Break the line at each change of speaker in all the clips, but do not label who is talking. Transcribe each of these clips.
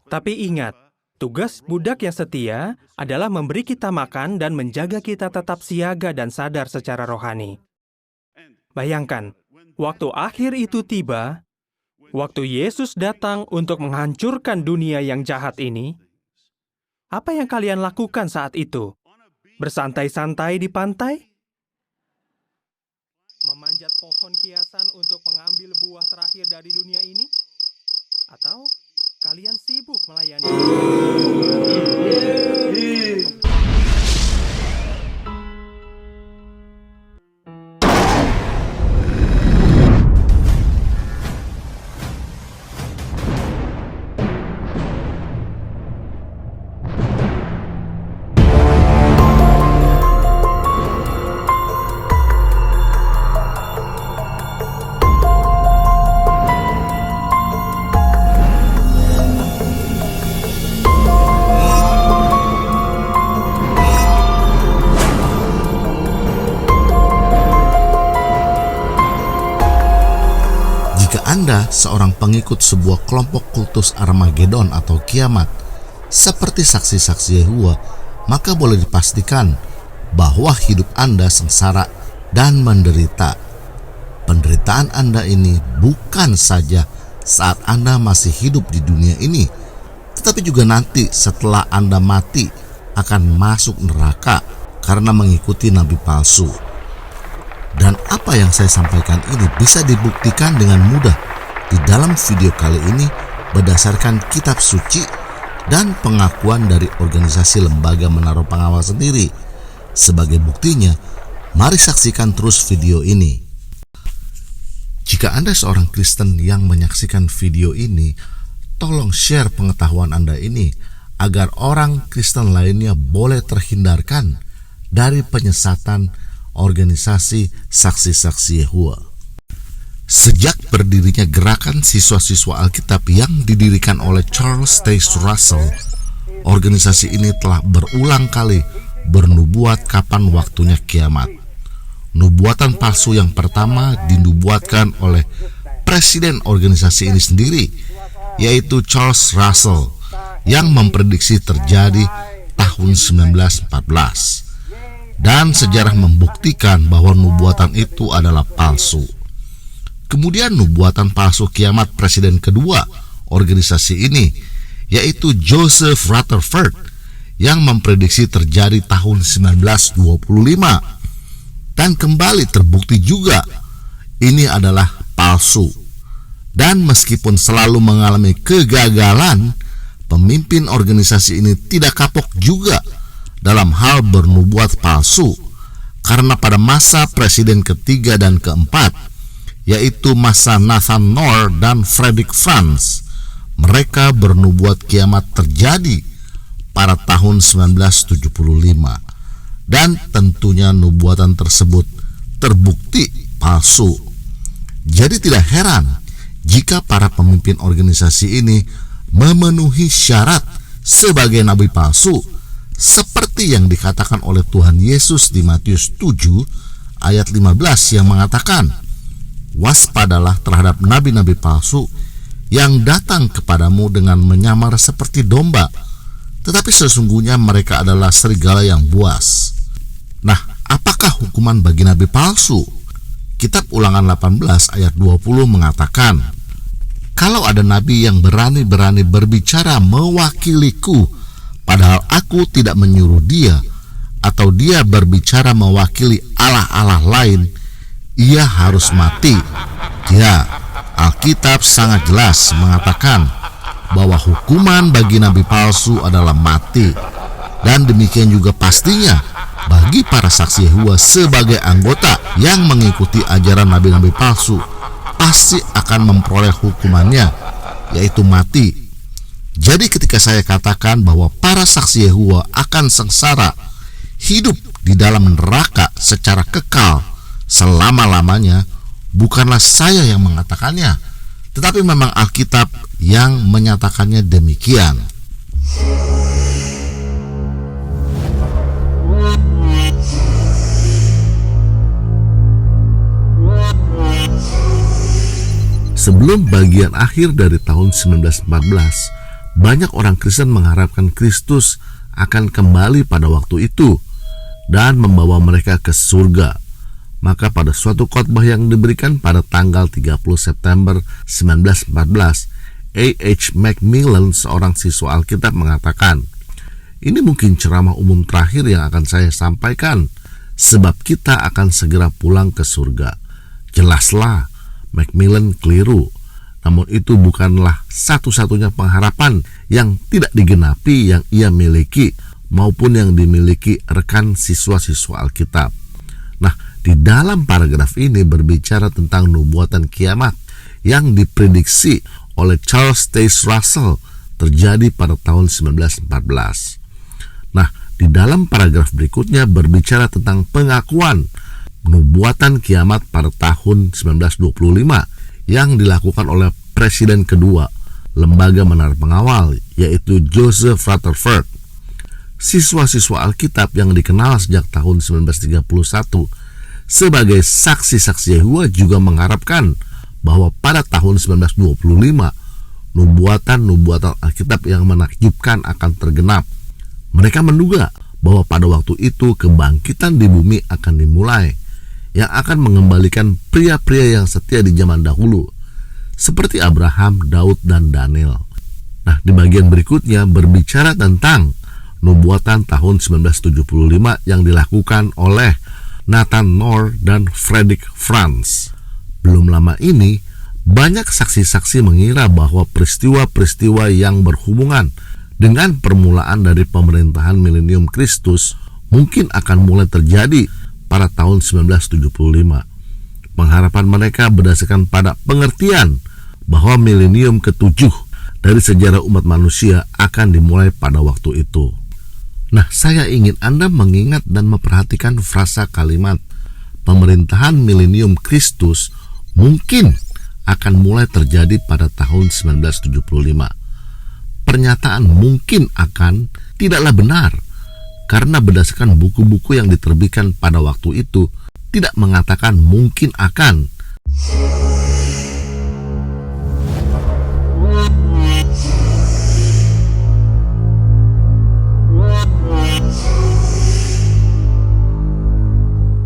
Tapi ingat, tugas budak yang setia adalah memberi kita makan dan menjaga kita tetap siaga dan sadar secara rohani. Bayangkan, waktu akhir itu tiba, waktu Yesus datang untuk menghancurkan dunia yang jahat ini, apa yang kalian lakukan saat itu? Bersantai-santai di pantai? Memanjat pohon kiasan untuk mengambil buah terakhir dari dunia ini? Atau kalian sibuk melayani?
Anda seorang pengikut sebuah kelompok kultus Armageddon atau kiamat, seperti saksi-saksi Yehova, maka boleh dipastikan bahwa hidup Anda sengsara dan menderita. Penderitaan Anda ini bukan saja saat Anda masih hidup di dunia ini, tetapi juga nanti setelah Anda mati akan masuk neraka karena mengikuti nabi palsu. Dan apa yang saya sampaikan ini bisa dibuktikan dengan mudah di dalam video kali ini berdasarkan kitab suci dan pengakuan dari organisasi lembaga menaruh pengawal sendiri. Sebagai buktinya, mari saksikan terus video ini. Jika Anda seorang Kristen yang menyaksikan video ini, tolong share pengetahuan Anda ini agar orang Kristen lainnya boleh terhindarkan dari penyesatan organisasi saksi-saksi Yehova. Sejak berdirinya gerakan siswa-siswa Alkitab yang didirikan oleh Charles Taze Russell, organisasi ini telah berulang kali bernubuat kapan waktunya kiamat. Nubuatan palsu yang pertama dinubuatkan oleh presiden organisasi ini sendiri, yaitu Charles Russell, yang memprediksi terjadi tahun 1914. Dan sejarah membuktikan bahwa nubuatan itu adalah palsu. Kemudian nubuatan palsu kiamat presiden kedua organisasi ini, yaitu Joseph Rutherford, yang memprediksi terjadi tahun 1925. Dan kembali terbukti juga ini adalah palsu. Dan meskipun selalu mengalami kegagalan, pemimpin organisasi ini tidak kapok juga dalam hal bernubuat palsu, karena pada masa presiden ketiga dan keempat, yaitu masa Nathan Knorr dan Frederick Franz, mereka bernubuat kiamat terjadi pada tahun 1975, dan tentunya nubuatan tersebut terbukti palsu. Jadi tidak heran jika para pemimpin organisasi ini memenuhi syarat sebagai nabi palsu, seperti yang dikatakan oleh Tuhan Yesus di Matius 7 ayat 15 yang mengatakan, "Waspadalah terhadap nabi-nabi palsu yang datang kepadamu dengan menyamar seperti domba, tetapi sesungguhnya mereka adalah serigala yang buas." Nah, apakah hukuman bagi nabi palsu? Kitab Ulangan 18 ayat 20 mengatakan, "Kalau ada nabi yang berani-berani berbicara mewakiliku, padahal aku tidak menyuruh dia, atau dia berbicara mewakili allah-allah lain, ia harus mati." Ya, Alkitab sangat jelas mengatakan bahwa hukuman bagi nabi palsu adalah mati. Dan demikian juga pastinya bagi para saksi Yehova sebagai anggota yang mengikuti ajaran nabi-nabi palsu pasti akan memperoleh hukumannya, yaitu mati. Jadi ketika saya katakan bahwa para saksi Yehova akan sengsara, hidup di dalam neraka secara kekal selama-lamanya, bukanlah saya yang mengatakannya, tetapi memang Alkitab yang menyatakannya demikian. Sebelum bagian akhir dari tahun 1914, banyak orang Kristen mengharapkan Kristus akan kembali pada waktu itu dan membawa mereka ke surga. Maka pada suatu khotbah yang diberikan pada tanggal 30 September 1914, A.H. Macmillan, seorang siswa Alkitab, mengatakan, "Ini mungkin ceramah umum terakhir yang akan saya sampaikan, sebab kita akan segera pulang ke surga." Jelaslah, Macmillan keliru. Namun itu bukanlah satu-satunya pengharapan yang tidak digenapi yang ia miliki maupun yang dimiliki rekan siswa-siswa Alkitab. Nah, di dalam paragraf ini berbicara tentang nubuatan kiamat yang diprediksi oleh Charles Taze Russell terjadi pada tahun 1914. Nah, di dalam paragraf berikutnya berbicara tentang pengakuan nubuatan kiamat pada tahun 1925 yang dilakukan oleh Presiden kedua Lembaga Menara Pengawal, yaitu Joseph Rutherford. Siswa-siswa Alkitab yang dikenal sejak tahun 1931 sebagai saksi-saksi Yehova juga mengharapkan bahwa pada tahun 1925 nubuatan-nubuatan Alkitab yang menakjubkan akan tergenap. Mereka menduga bahwa pada waktu itu kebangkitan di bumi akan dimulai, yang akan mengembalikan pria-pria yang setia di zaman dahulu, seperti Abraham, Daud, dan Daniel. Nah, di bagian berikutnya berbicara tentang nubuatan tahun 1975 yang dilakukan oleh Nathan Knorr dan Frederick Franz. Belum lama ini, banyak saksi-saksi mengira bahwa peristiwa-peristiwa yang berhubungan dengan permulaan dari pemerintahan milenium Kristus mungkin akan mulai terjadi pada tahun 1975. Pengharapan mereka berdasarkan pada pengertian bahwa milenium ke-7 dari sejarah umat manusia akan dimulai pada waktu itu. Nah, saya ingin Anda mengingat dan memperhatikan frasa kalimat pemerintahan milenium Kristus mungkin akan mulai terjadi pada tahun 1975. Pernyataan mungkin akan tidaklah benar, karena berdasarkan buku-buku yang diterbitkan pada waktu itu tidak mengatakan mungkin akan.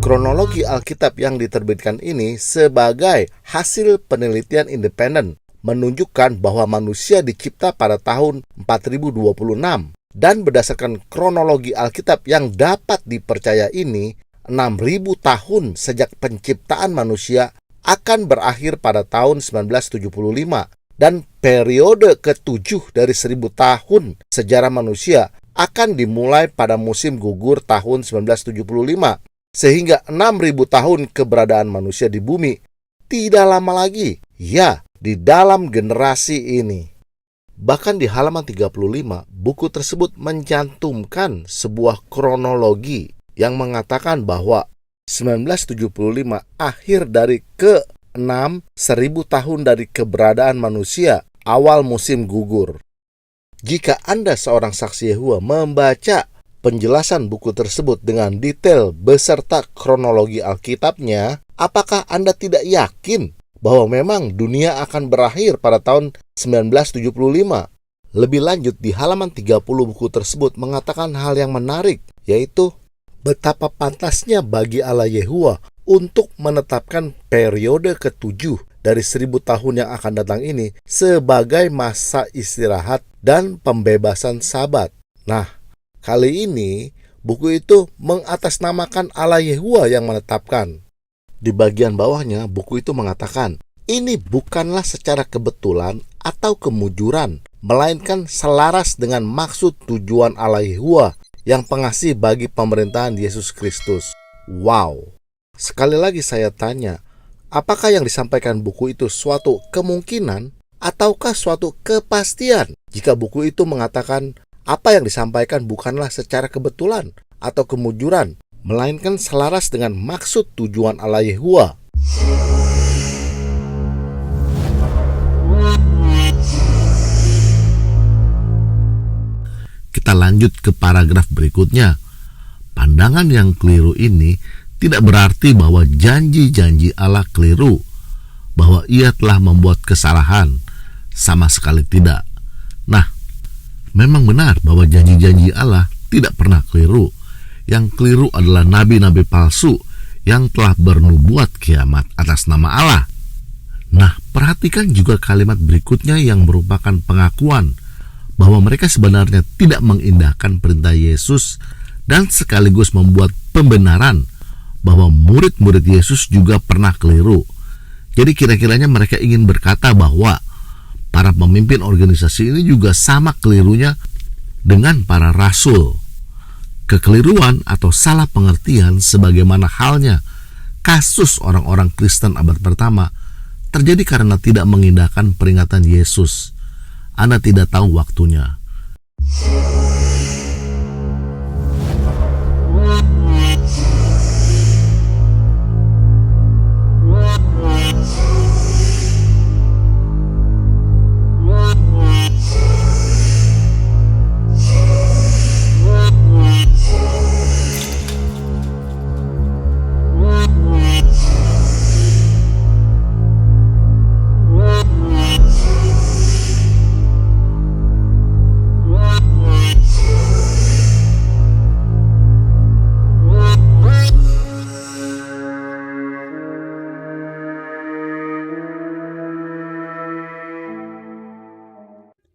Kronologi Alkitab yang diterbitkan ini sebagai hasil penelitian independen menunjukkan bahwa manusia dicipta pada tahun 4026, dan berdasarkan kronologi Alkitab yang dapat dipercaya ini, 6.000 tahun sejak penciptaan manusia akan berakhir pada tahun 1975, dan periode ke-7 dari 1.000 tahun sejarah manusia akan dimulai pada musim gugur tahun 1975, sehingga 6.000 tahun keberadaan manusia di bumi tidak lama lagi, ya, di dalam generasi ini. Bahkan di halaman 35, buku tersebut mencantumkan sebuah kronologi yang mengatakan bahwa 1975 akhir dari ke-6 1.000 tahun dari keberadaan manusia, awal musim gugur. Jika Anda seorang saksi Yehova membaca penjelasan buku tersebut dengan detail beserta kronologi Alkitabnya, apakah Anda tidak yakin bahwa memang dunia akan berakhir pada tahun 1975? Lebih lanjut, di halaman 30 buku tersebut mengatakan hal yang menarik, yaitu betapa pantasnya bagi Allah Yehova untuk menetapkan periode ke-7 dari 1.000 tahun yang akan datang ini sebagai masa istirahat dan pembebasan Sabat. Nah, kali ini buku itu mengatasnamakan Allah Yehova yang menetapkan. Di bagian bawahnya, buku itu mengatakan, ini bukanlah secara kebetulan atau kemujuran, melainkan selaras dengan maksud tujuan Allah Yehova yang pengasih bagi pemerintahan Yesus Kristus. Wow! Sekali lagi saya tanya, apakah yang disampaikan buku itu suatu kemungkinan ataukah suatu kepastian? Jika buku itu mengatakan apa yang disampaikan bukanlah secara kebetulan atau kemujuran, melainkan selaras dengan maksud tujuan Allah Yehova. Kita lanjut ke paragraf berikutnya. Pandangan yang keliru ini tidak berarti bahwa janji-janji Allah keliru, bahwa ia telah membuat kesalahan. Sama sekali tidak. Nah, Memang benar bahwa janji-janji Allah tidak pernah keliru. Yang keliru adalah nabi-nabi palsu yang telah bernubuat kiamat atas nama Allah. Nah, perhatikan juga kalimat berikutnya yang merupakan pengakuan bahwa mereka sebenarnya tidak mengindahkan perintah Yesus dan sekaligus membuat pembenaran bahwa murid-murid Yesus juga pernah keliru. Jadi kira-kiranya mereka ingin berkata bahwa para pemimpin organisasi ini juga sama kelirunya dengan para rasul. Kekeliruan atau salah pengertian sebagaimana halnya kasus orang-orang Kristen abad pertama terjadi karena tidak mengindahkan peringatan Yesus. Anda tidak tahu waktunya.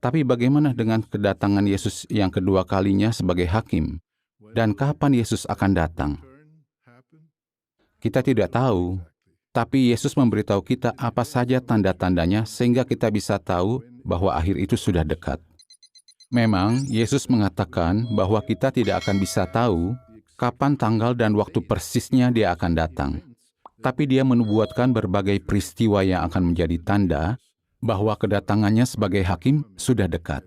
Tapi bagaimana dengan kedatangan Yesus yang kedua kalinya sebagai hakim? Dan kapan Yesus akan datang? Kita tidak tahu, tapi Yesus memberitahu kita apa saja tanda-tandanya sehingga kita bisa tahu bahwa akhir itu sudah dekat. Memang, Yesus mengatakan bahwa kita tidak akan bisa tahu kapan tanggal dan waktu persisnya Dia akan datang. Tapi Dia menubuatkan berbagai peristiwa yang akan menjadi tanda bahwa kedatangannya sebagai hakim sudah dekat.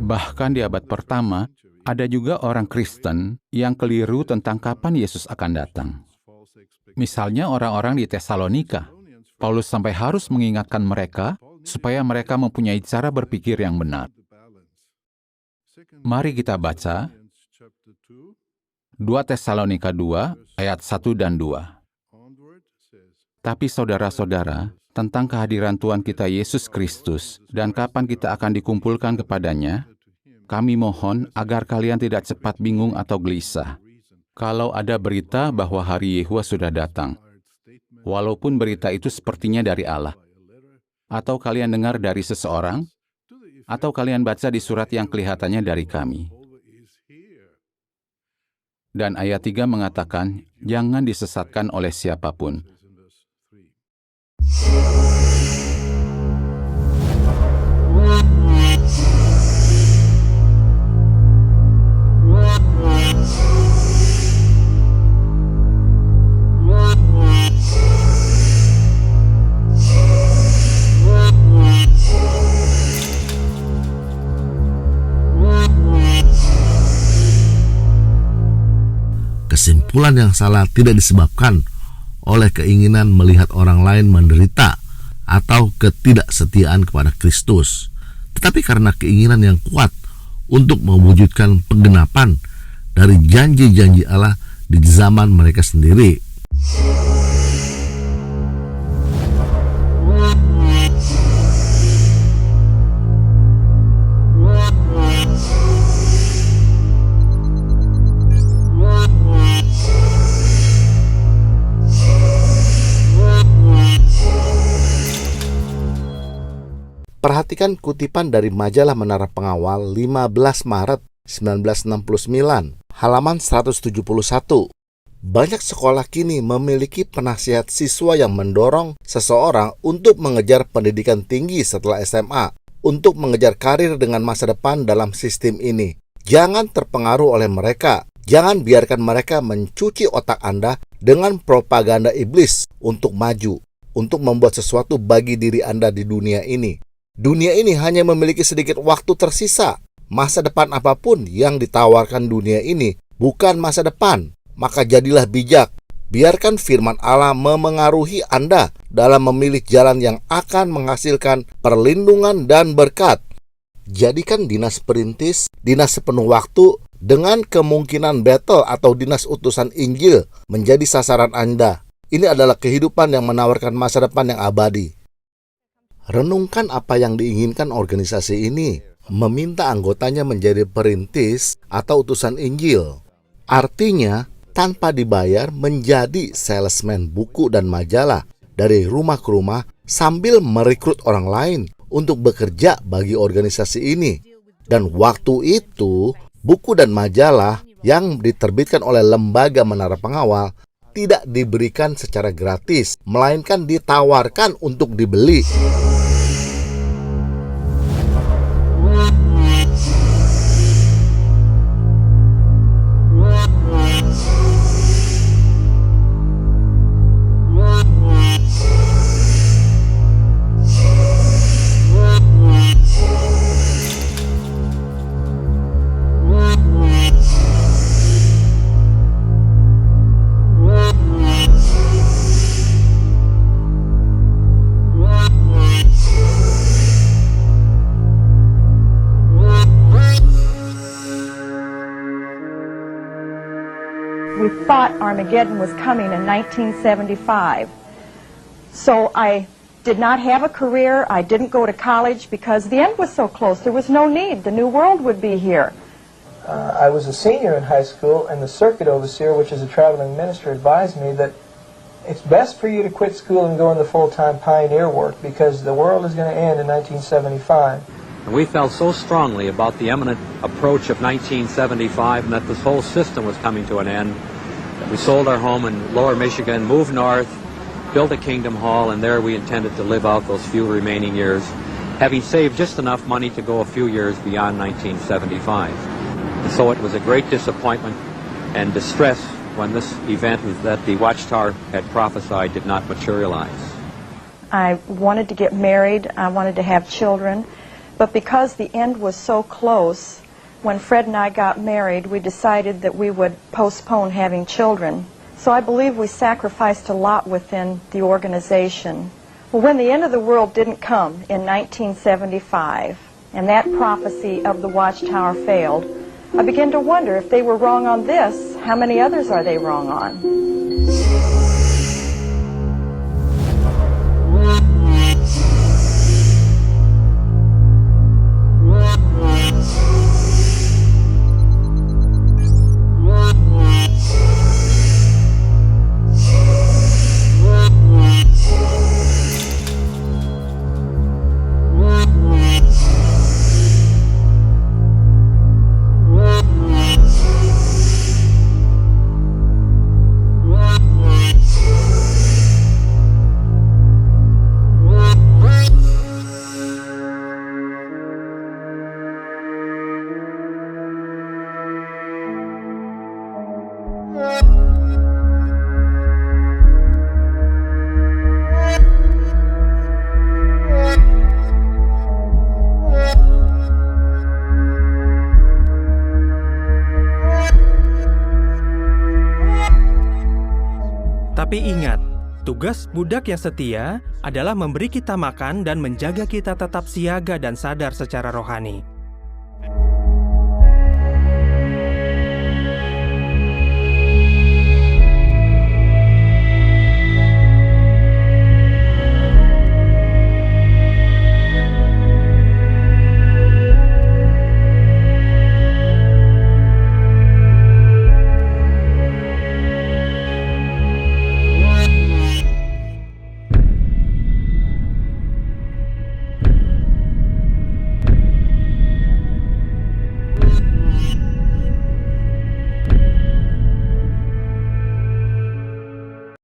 Bahkan di abad pertama, ada juga orang Kristen yang keliru tentang kapan Yesus akan datang. Misalnya orang-orang di Tesalonika. Paulus sampai harus mengingatkan mereka supaya mereka mempunyai cara berpikir yang benar. Mari kita baca 2 Tesalonika 2 ayat 1 dan 2. Tapi saudara-saudara, tentang kehadiran Tuhan kita Yesus Kristus dan kapan kita akan dikumpulkan kepadanya, kami mohon agar kalian tidak cepat bingung atau gelisah. Kalau ada berita bahwa hari Yehuwa sudah datang, walaupun berita itu sepertinya dari Allah, atau kalian dengar dari seseorang, atau kalian baca di surat yang kelihatannya dari kami. Dan ayat 3 mengatakan, jangan disesatkan oleh siapapun.
Kesimpulan yang salah tidak disebabkan oleh keinginan melihat orang lain menderita atau ketidaksetiaan kepada Kristus, tetapi karena keinginan yang kuat untuk mewujudkan penggenapan dari janji-janji Allah di zaman mereka sendiri. Perhatikan kutipan dari majalah Menara Pengawal 15 Maret 1969, halaman 171. Banyak sekolah kini memiliki penasihat siswa yang mendorong seseorang untuk mengejar pendidikan tinggi setelah SMA, untuk mengejar karir dengan masa depan dalam sistem ini. Jangan terpengaruh oleh mereka. Jangan biarkan mereka mencuci otak Anda dengan propaganda iblis untuk maju, untuk membuat sesuatu bagi diri Anda di dunia ini. Dunia ini hanya memiliki sedikit waktu tersisa. Masa depan apapun yang ditawarkan dunia ini bukan masa depan. Maka jadilah bijak. Biarkan firman Allah memengaruhi Anda dalam memilih jalan yang akan menghasilkan perlindungan dan berkat. Jadikan dinas perintis, dinas sepenuh waktu, dengan kemungkinan battle atau dinas utusan Injil menjadi sasaran Anda. Ini adalah kehidupan yang menawarkan masa depan yang abadi. Renungkan apa yang diinginkan organisasi ini. Meminta anggotanya menjadi perintis atau utusan Injil. Artinya, tanpa dibayar menjadi salesman buku dan majalah dari rumah ke rumah sambil merekrut orang lain untuk bekerja bagi organisasi ini. Dan waktu itu, buku dan majalah yang diterbitkan oleh lembaga Menara Pengawal tidak diberikan secara gratis, melainkan ditawarkan untuk dibeli.
We thought Armageddon was coming in 1975. So I did not have a career. I didn't go to college because the end was so close. There was no need. The new world would be here.
I was a senior in high school, and the circuit overseer, which is a traveling minister, advised me that it's best for you to quit school and go into full-time pioneer work because the world is going to end in 1975.
And we felt so strongly about the imminent approach of 1975 and that this whole system was coming to an end that we sold our home in Lower Michigan, moved north, built a Kingdom Hall, and there we intended to live out those few remaining years, having saved just enough money to go a few years beyond 1975. And so it was a great disappointment and distress when this event that the Watchtower had prophesied did not materialize.
I wanted to get married. I wanted to have children. But because the end was so close, when Fred and I got married, we decided that we would postpone having children. So I believe we sacrificed a lot within the organization. Well, when the end of the world didn't come in 1975, and that prophecy of the Watchtower failed, I began to wonder if they were wrong on this, how many others are they wrong on?
Tapi ingat, tugas budak yang setia adalah memberi kita makan dan menjaga kita tetap siaga dan sadar secara rohani.